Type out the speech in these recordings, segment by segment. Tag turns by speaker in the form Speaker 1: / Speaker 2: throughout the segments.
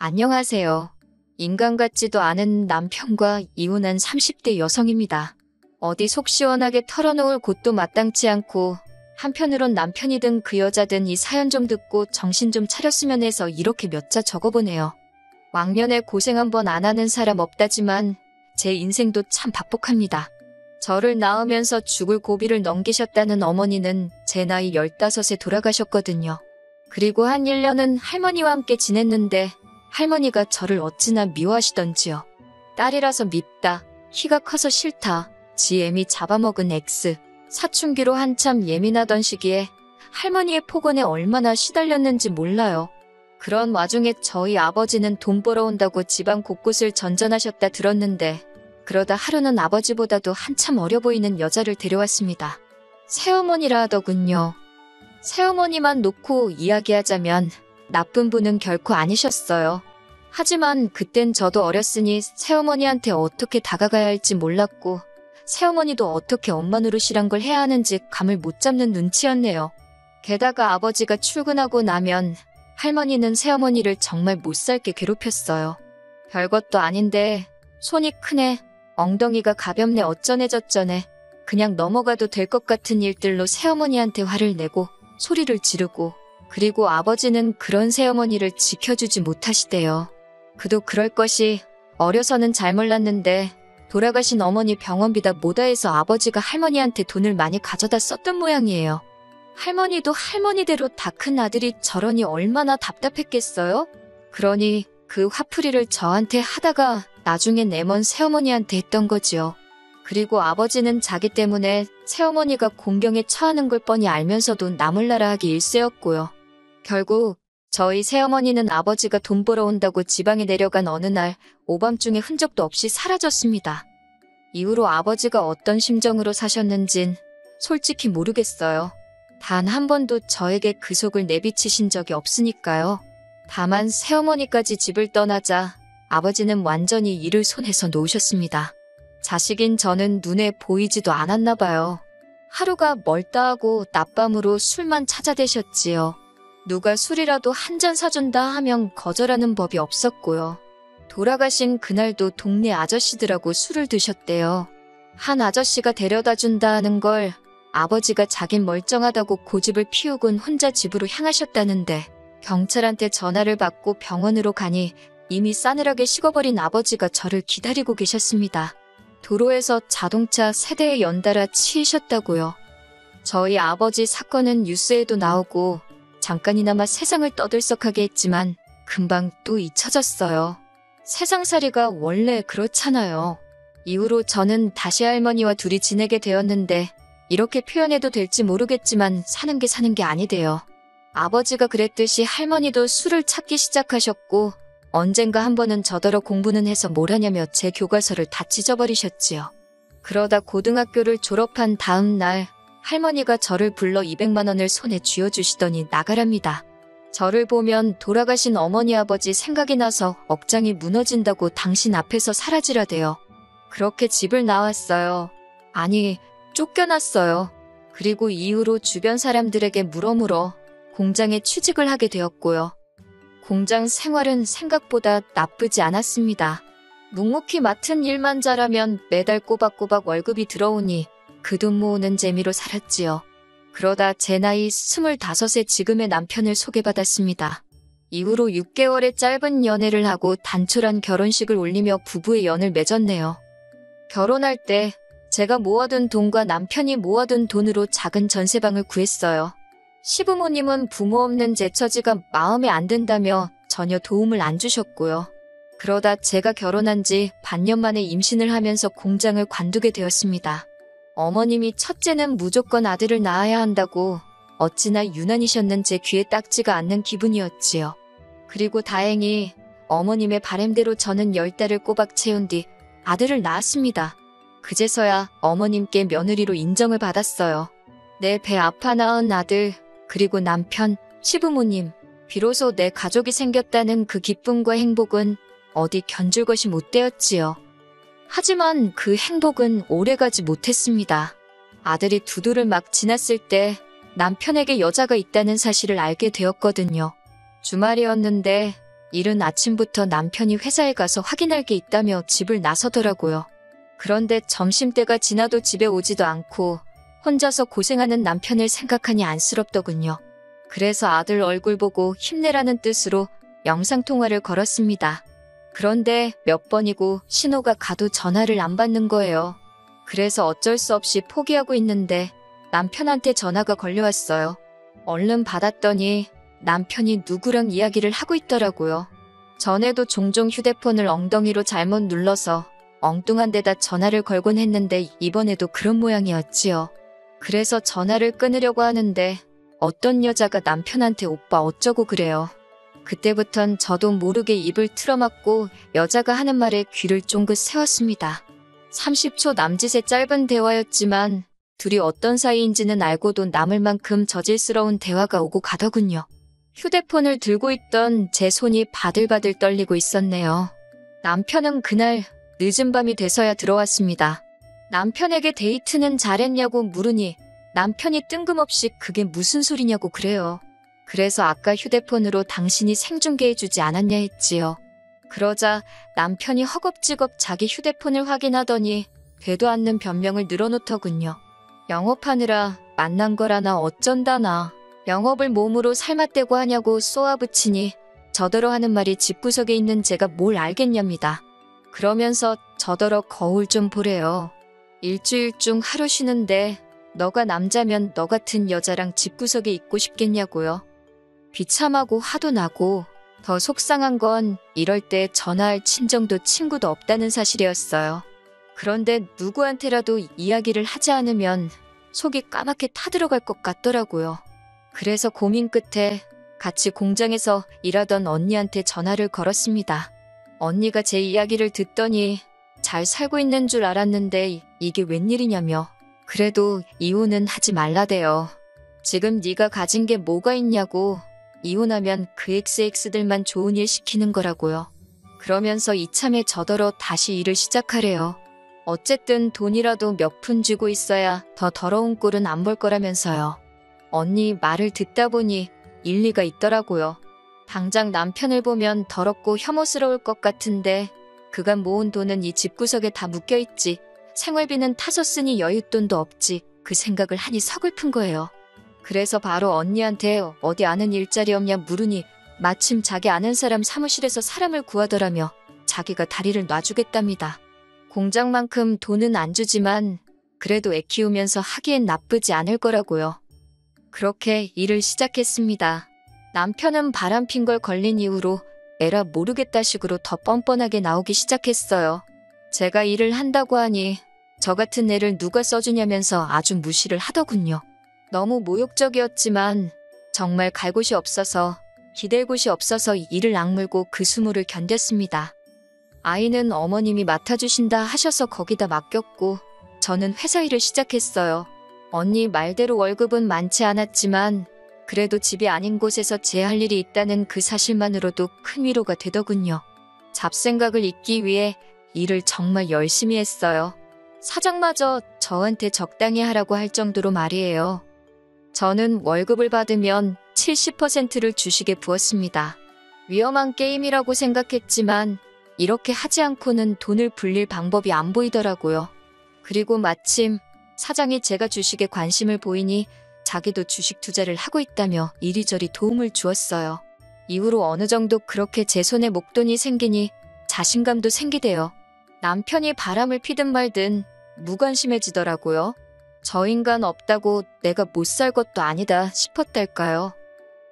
Speaker 1: 안녕하세요. 인간 같지도 않은 남편과 이혼한 30대 여성입니다. 어디 속 시원하게 털어놓을 곳도 마땅치 않고 한편으론 남편이든 그 여자든 이 사연 좀 듣고 정신 좀 차렸으면 해서 이렇게 몇 자 적어보네요. 왕년에 고생 한번 안 하는 사람 없다지만 제 인생도 참 박복합니다. 저를 낳으면서 죽을 고비를 넘기셨다는 어머니는 제 나이 15에 돌아가셨거든요. 그리고 한 1년은 할머니와 함께 지냈는데 할머니가 저를 어찌나 미워하시던지요. 딸이라서 밉다, 키가 커서 싫다, 지 애미 잡아먹은 X, 사춘기로 한참 예민하던 시기에 할머니의 폭언에 얼마나 시달렸는지 몰라요. 그런 와중에 저희 아버지는 돈 벌어온다고 집안 곳곳을 전전하셨다 들었는데 그러다 하루는 아버지보다도 한참 어려 보이는 여자를 데려왔습니다. 새어머니라 하더군요. 새어머니만 놓고 이야기하자면 나쁜 분은 결코 아니셨어요. 하지만 그땐 저도 어렸으니 새어머니한테 어떻게 다가가야 할지 몰랐고 새어머니도 어떻게 엄마 노릇이란 걸 해야 하는지 감을 못 잡는 눈치였네요. 게다가 아버지가 출근하고 나면 할머니는 새어머니를 정말 못살게 괴롭혔어요. 별것도 아닌데 손이 크네, 엉덩이가 가볍네 어쩌네 저쩌네 그냥 넘어가도 될 것 같은 일들로 새어머니한테 화를 내고 소리를 지르고 그리고 아버지는 그런 새어머니를 지켜주지 못하시대요. 그도 그럴 것이 어려서는 잘 몰랐는데 돌아가신 어머니 병원비다 뭐다 해서 아버지가 할머니한테 돈을 많이 가져다 썼던 모양이에요. 할머니도 할머니대로 다 큰 아들이 저러니 얼마나 답답했겠어요? 그러니 그 화풀이를 저한테 하다가 나중엔 애먼 새어머니한테 했던 거지요. 그리고 아버지는 자기 때문에 새어머니가 공경에 처하는 걸 뻔히 알면서도 나몰라라 하기 일쑤였고요. 결국 저희 새어머니는 아버지가 돈 벌어온다고 지방에 내려간 어느 날 오밤중에 흔적도 없이 사라졌습니다. 이후로 아버지가 어떤 심정으로 사셨는진 솔직히 모르겠어요. 단 한 번도 저에게 그 속을 내비치신 적이 없으니까요. 다만 새어머니까지 집을 떠나자 아버지는 완전히 일을 손에서 놓으셨습니다. 자식인 저는 눈에 보이지도 않았나 봐요. 하루가 멀다 하고 낮밤으로 술만 찾아대셨지요. 누가 술이라도 한 잔 사준다 하면 거절하는 법이 없었고요. 돌아가신 그날도 동네 아저씨들하고 술을 드셨대요. 한 아저씨가 데려다 준다 하는 걸 아버지가 자긴 멀쩡하다고 고집을 피우곤 혼자 집으로 향하셨다는데 경찰한테 전화를 받고 병원으로 가니 이미 싸늘하게 식어버린 아버지가 저를 기다리고 계셨습니다. 도로에서 자동차 세대에 연달아 치이셨다고요. 저희 아버지 사건은 뉴스에도 나오고 잠깐이나마 세상을 떠들썩하게 했지만 금방 또 잊혀졌어요. 세상살이가 원래 그렇잖아요. 이후로 저는 다시 할머니와 둘이 지내게 되었는데 이렇게 표현해도 될지 모르겠지만 사는 게 아니대요. 아버지가 그랬듯이 할머니도 술을 찾기 시작하셨고 언젠가 한 번은 저더러 공부는 해서 뭘 하냐며 제 교과서를 다 찢어버리셨지요. 그러다 고등학교를 졸업한 다음 날 할머니가 저를 불러 200만 원을 손에 쥐어주시더니 나가랍니다. 저를 보면 돌아가신 어머니 아버지 생각이 나서 억장이 무너진다고 당신 앞에서 사라지라대요. 그렇게 집을 나왔어요. 아니, 쫓겨났어요. 그리고 이후로 주변 사람들에게 물어물어 공장에 취직을 하게 되었고요. 공장 생활은 생각보다 나쁘지 않았습니다. 묵묵히 맡은 일만 잘하면 매달 꼬박꼬박 월급이 들어오니 그 돈 모으는 재미로 살았지요. 그러다 제 나이 25에 지금의 남편을 소개받았습니다. 이후로 6개월의 짧은 연애를 하고 단촐한 결혼식을 올리며 부부의 연을 맺었네요. 결혼할 때 제가 모아둔 돈과 남편이 모아둔 돈으로 작은 전세방을 구했어요. 시부모님은 부모 없는 제 처지가 마음에 안 든다며 전혀 도움을 안 주셨고요. 그러다 제가 결혼한 지 반년 만에 임신을 하면서 공장을 관두게 되었습니다. 어머님이 첫째는 무조건 아들을 낳아야 한다고 어찌나 유난이셨는 제 귀에 딱지가 않는 기분이었지요. 그리고 다행히 어머님의 바램대로 저는 10달을 꼬박 채운 뒤 아들을 낳았습니다. 그제서야 어머님께 며느리로 인정을 받았어요. 내 배 아파 낳은 아들, 그리고 남편, 시부모님, 비로소 내 가족이 생겼다는 그 기쁨과 행복은 어디 견줄 것이 못 되었지요. 하지만 그 행복은 오래가지 못했습니다. 아들이 2돌을 막 지났을 때 남편에게 여자가 있다는 사실을 알게 되었거든요. 주말이었는데 이른 아침부터 남편이 회사에 가서 확인할 게 있다며 집을 나서더라고요. 그런데 점심때가 지나도 집에 오지도 않고 혼자서 고생하는 남편을 생각하니 안쓰럽더군요. 그래서 아들 얼굴 보고 힘내라는 뜻으로 영상통화를 걸었습니다. 그런데 몇 번이고 신호가 가도 전화를 안 받는 거예요. 그래서 어쩔 수 없이 포기하고 있는데 남편한테 전화가 걸려왔어요. 얼른 받았더니 남편이 누구랑 이야기를 하고 있더라고요. 전에도 종종 휴대폰을 엉덩이로 잘못 눌러서 엉뚱한 데다 전화를 걸곤 했는데 이번에도 그런 모양이었지요. 그래서 전화를 끊으려고 하는데 어떤 여자가 남편한테 오빠 어쩌고 그래요. 그때부턴 저도 모르게 입을 틀어막고 여자가 하는 말에 귀를 쫑긋 세웠습니다. 30초 남짓의 짧은 대화였지만 둘이 어떤 사이인지는 알고도 남을 만큼 저질스러운 대화가 오고 가더군요. 휴대폰을 들고 있던 제 손이 바들바들 떨리고 있었네요. 남편은 그날 늦은 밤이 돼서야 들어왔습니다. 남편에게 데이트는 잘했냐고 물으니 남편이 뜬금없이 그게 무슨 소리냐고 그래요. 그래서 아까 휴대폰으로 당신이 생중계해주지 않았냐 했지요. 그러자 남편이 허겁지겁 자기 휴대폰을 확인하더니 되도 않는 변명을 늘어놓더군요. 영업하느라 만난 거라나 어쩐다나. 영업을 몸으로 삶아떼고 하냐고 쏘아붙이니 저더러 하는 말이 집구석에 있는 제가 뭘 알겠냐입니다. 그러면서 저더러 거울 좀 보래요. 일주일 중 하루 쉬는데 너가 남자면 너 같은 여자랑 집구석에 있고 싶겠냐고요. 비참하고 화도 나고 더 속상한 건 이럴 때 전화할 친정도 친구도 없다는 사실이었어요. 그런데 누구한테라도 이야기를 하지 않으면 속이 까맣게 타들어갈 것 같더라고요. 그래서 고민 끝에 같이 공장에서 일하던 언니한테 전화를 걸었습니다. 언니가 제 이야기를 듣더니 잘 살고 있는 줄 알았는데 이게 웬일이냐며 그래도 이혼은 하지 말라대요. 지금 네가 가진 게 뭐가 있냐고 이혼하면 그 XX들만 좋은 일 시키는 거라고요. 그러면서 이참에 저더러 다시 일을 시작하래요. 어쨌든 돈이라도 몇 푼 쥐고 있어야 더 더러운 꼴은 안 볼 거라면서요. 언니 말을 듣다 보니 일리가 있더라고요. 당장 남편을 보면 더럽고 혐오스러울 것 같은데 그간 모은 돈은 이 집구석에 다 묶여있지. 생활비는 타서 쓰니 여윳돈도 없지. 그 생각을 하니 서글픈 거예요. 그래서 바로 언니한테 어디 아는 일자리 없냐 물으니 마침 자기 아는 사람 사무실에서 사람을 구하더라며 자기가 다리를 놔주겠답니다. 공장만큼 돈은 안 주지만 그래도 애 키우면서 하기엔 나쁘지 않을 거라고요. 그렇게 일을 시작했습니다. 남편은 바람핀 걸 걸린 이후로 에라 모르겠다 식으로 더 뻔뻔하게 나오기 시작했어요. 제가 일을 한다고 하니 저 같은 애를 누가 써주냐면서 아주 무시를 하더군요. 너무 모욕적이었지만 정말 갈 곳이 없어서 기댈 곳이 없어서 일을 악물고 그 수모를 견뎠습니다. 아이는 어머님이 맡아주신다 하셔서 거기다 맡겼고 저는 회사 일을 시작했어요. 언니 말대로 월급은 많지 않았지만 그래도 집이 아닌 곳에서 제 할 일이 있다는 그 사실만으로도 큰 위로가 되더군요. 잡생각을 잊기 위해 일을 정말 열심히 했어요. 사장마저 저한테 적당히 하라고 할 정도로 말이에요. 저는 월급을 받으면 70%를 주식에 부었습니다. 위험한 게임이라고 생각했지만 이렇게 하지 않고는 돈을 불릴 방법이 안 보이더라고요. 그리고 마침 사장이 제가 주식에 관심을 보이니 자기도 주식 투자를 하고 있다며 이리저리 도움을 주었어요. 이후로 어느 정도 그렇게 제 손에 목돈이 생기니 자신감도 생기대요. 남편이 바람을 피든 말든 무관심해지더라고요. 저 인간 없다고 내가 못 살 것도 아니다 싶었달까요.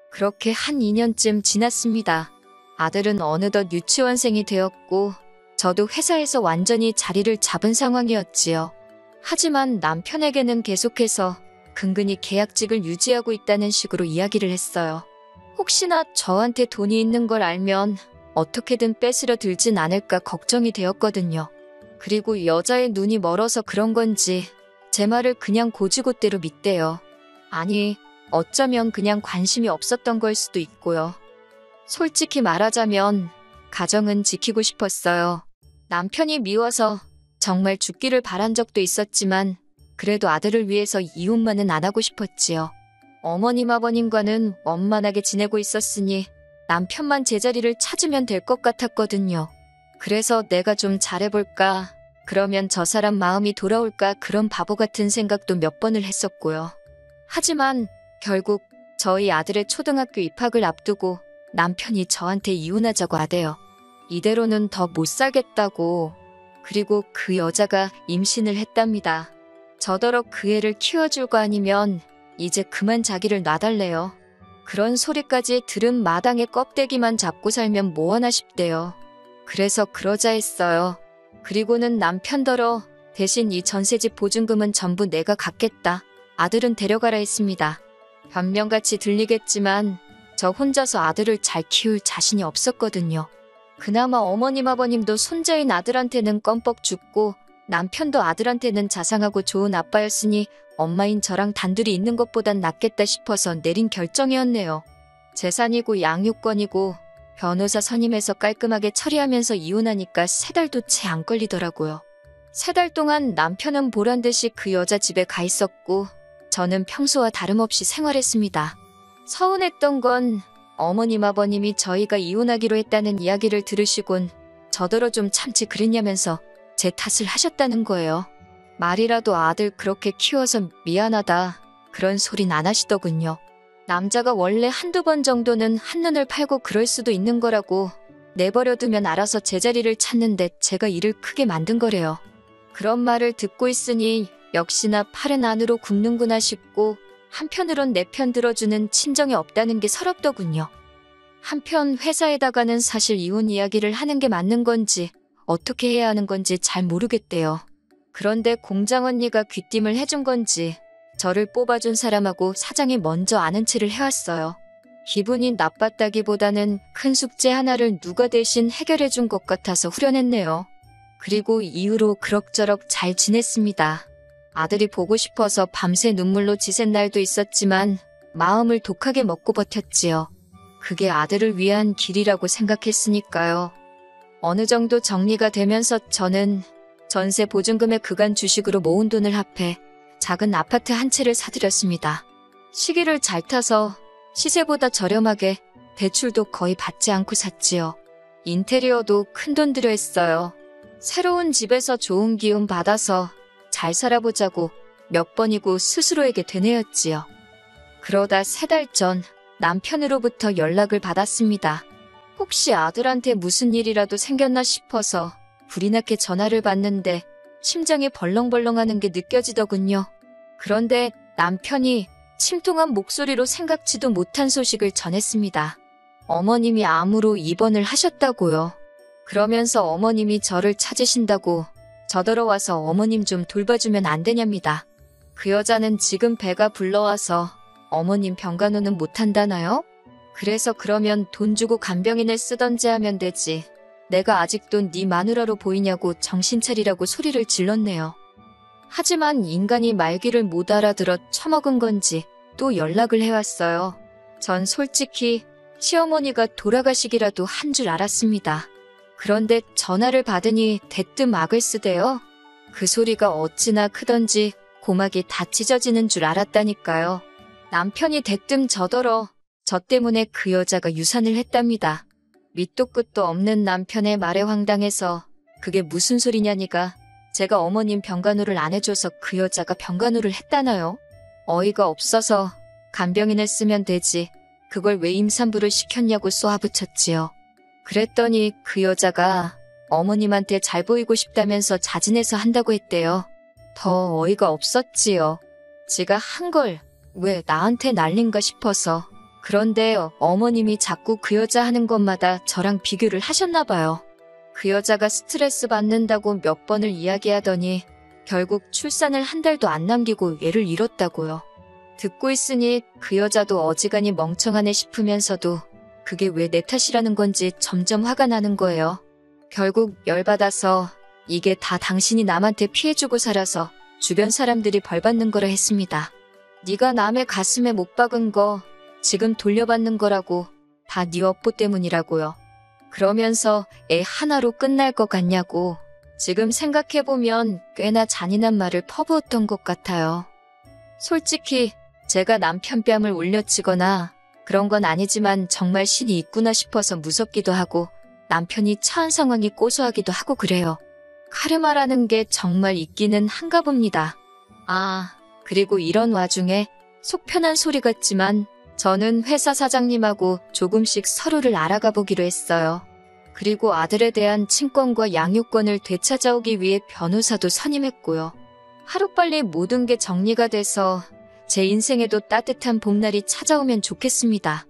Speaker 1: 그렇게 한 2년쯤 지났습니다. 아들은 어느덧 유치원생이 되었고 저도 회사에서 완전히 자리를 잡은 상황이었지요. 하지만 남편에게는 계속해서 근근히 계약직을 유지하고 있다는 식으로 이야기를 했어요. 혹시나 저한테 돈이 있는 걸 알면 어떻게든 뺏으려 들진 않을까 걱정이 되었거든요. 그리고 여자의 눈이 멀어서 그런 건지 제 말을 그냥 고지고대로 믿대요. 아니, 어쩌면 그냥 관심이 없었던 걸 수도 있고요. 솔직히 말하자면 가정은 지키고 싶었어요. 남편이 미워서 정말 죽기를 바란 적도 있었지만 그래도 아들을 위해서 이혼만은 안 하고 싶었지요. 어머님 아버님과는 원만하게 지내고 있었으니 남편만 제자리를 찾으면 될 것 같았거든요. 그래서 내가 좀 잘해볼까, 그러면 저 사람 마음이 돌아올까, 그런 바보 같은 생각도 몇 번을 했었고요. 하지만 결국 저희 아들의 초등학교 입학을 앞두고 남편이 저한테 이혼하자고 하대요. 이대로는 더 못 살겠다고. 그리고 그 여자가 임신을 했답니다. 저더러 그 애를 키워줄 거 아니면 이제 그만 자기를 놔달래요. 그런 소리까지 들은 마당에 껍데기만 잡고 살면 뭐하나 싶대요. 그래서 그러자 했어요. 그리고는 남편더러 대신 이 전세집 보증금은 전부 내가 갚겠다. 아들은 데려가라 했습니다. 변명같이 들리겠지만 저 혼자서 아들을 잘 키울 자신이 없었거든요. 그나마 어머님 아버님도 손자인 아들한테는 껌뻑 죽고 남편도 아들한테는 자상하고 좋은 아빠였으니 엄마인 저랑 단둘이 있는 것보단 낫겠다 싶어서 내린 결정이었네요. 재산이고 양육권이고 변호사 선임해서 깔끔하게 처리하면서 이혼하니까 3달도 채 안 걸리더라고요. 3달 동안 남편은 보란듯이 그 여자 집에 가 있었고 저는 평소와 다름없이 생활했습니다. 서운했던 건 어머님 아버님이 저희가 이혼하기로 했다는 이야기를 들으시곤 저더러 좀 참지 그랬냐면서 제 탓을 하셨다는 거예요. 말이라도 아들 그렇게 키워서 미안하다, 그런 소린 안 하시더군요. 남자가 원래 한두 번 정도는 한눈을 팔고 그럴 수도 있는 거라고, 내버려두면 알아서 제자리를 찾는데 제가 일을 크게 만든 거래요. 그런 말을 듣고 있으니 역시나 팔은 안으로 굽는구나 싶고 한편으론 내 편 들어주는 친정이 없다는 게 서럽더군요. 한편 회사에다가는 사실 이혼 이야기를 하는 게 맞는 건지 어떻게 해야 하는 건지 잘 모르겠대요. 그런데 공장 언니가 귀띔을 해준 건지 저를 뽑아준 사람하고 사장이 먼저 아는 체를 해왔어요. 기분이 나빴다기보다는 큰 숙제 하나를 누가 대신 해결해준 것 같아서 후련했네요. 그리고 이후로 그럭저럭 잘 지냈습니다. 아들이 보고 싶어서 밤새 눈물로 지샌 날도 있었지만 마음을 독하게 먹고 버텼지요. 그게 아들을 위한 길이라고 생각했으니까요. 어느 정도 정리가 되면서 저는 전세 보증금에 그간 주식으로 모은 돈을 합해 작은 아파트 한 채를 사들였습니다. 시기를 잘 타서 시세보다 저렴하게 대출도 거의 받지 않고 샀지요. 인테리어도 큰돈 들여 했어요. 새로운 집에서 좋은 기운 받아서 잘 살아보자고 몇 번이고 스스로에게 되뇌었지요. 그러다 3달 전 남편으로부터 연락을 받았습니다. 혹시 아들한테 무슨 일이라도 생겼나 싶어서 불이 나게 전화를 받는데 심장이 벌렁벌렁하는 게 느껴지더군요. 그런데 남편이 침통한 목소리로 생각지도 못한 소식을 전했습니다. 어머님이 암으로 입원을 하셨다고요. 그러면서 어머님이 저를 찾으신다고 저더러 와서 어머님 좀 돌봐주면 안 되냐입니다. 그 여자는 지금 배가 불러와서 어머님 병간호는 못한다나요? 그래서 그러면 돈 주고 간병인을 쓰던지 하면 되지. 내가 아직도 네 마누라로 보이냐고 정신 차리라고 소리를 질렀네요. 하지만 인간이 말귀를 못 알아들어 처먹은 건지 또 연락을 해왔어요. 전 솔직히 시어머니가 돌아가시기라도 한 줄 알았습니다. 그런데 전화를 받으니 대뜸 악을 쓰대요. 그 소리가 어찌나 크던지 고막이 다 찢어지는 줄 알았다니까요. 남편이 대뜸 저더러 저 때문에 그 여자가 유산을 했답니다. 밑도 끝도 없는 남편의 말에 황당해서 그게 무슨 소리냐니가 제가 어머님 병간호를 안 해줘서 그 여자가 병간호를 했다나요? 어이가 없어서 간병인을 쓰면 되지 그걸 왜 임산부를 시켰냐고 쏘아붙였지요. 그랬더니 그 여자가 어머님한테 잘 보이고 싶다면서 자진해서 한다고 했대요. 더 어이가 없었지요. 지가 한 걸 왜 나한테 날린가 싶어서. 그런데 어머님이 자꾸 그 여자 하는 것마다 저랑 비교를 하셨나 봐요. 그 여자가 스트레스 받는다고 몇 번을 이야기하더니 결국 출산을 한 달도 안 남기고 애를 잃었다고요. 듣고 있으니 그 여자도 어지간히 멍청하네 싶으면서도 그게 왜 내 탓이라는 건지 점점 화가 나는 거예요. 결국 열받아서 이게 다 당신이 남한테 피해주고 살아서 주변 사람들이 벌 받는 거라 했습니다. 네가 남의 가슴에 못 박은 거 지금 돌려받는 거라고 다 네 업보 때문이라고요. 그러면서 애 하나로 끝날 것 같냐고 지금 생각해보면 꽤나 잔인한 말을 퍼부었던 것 같아요. 솔직히 제가 남편 뺨을 올려치거나 그런 건 아니지만 정말 신이 있구나 싶어서 무섭기도 하고 남편이 처한 상황이 고소하기도 하고 그래요. 카르마라는 게 정말 있기는 한가 봅니다. 아, 그리고 이런 와중에 속 편한 소리 같지만 저는 회사 사장님하고 조금씩 서로를 알아가 보기로 했어요. 그리고 아들에 대한 친권과 양육권을 되찾아오기 위해 변호사도 선임했고요. 하루빨리 모든 게 정리가 돼서 제 인생에도 따뜻한 봄날이 찾아오면 좋겠습니다.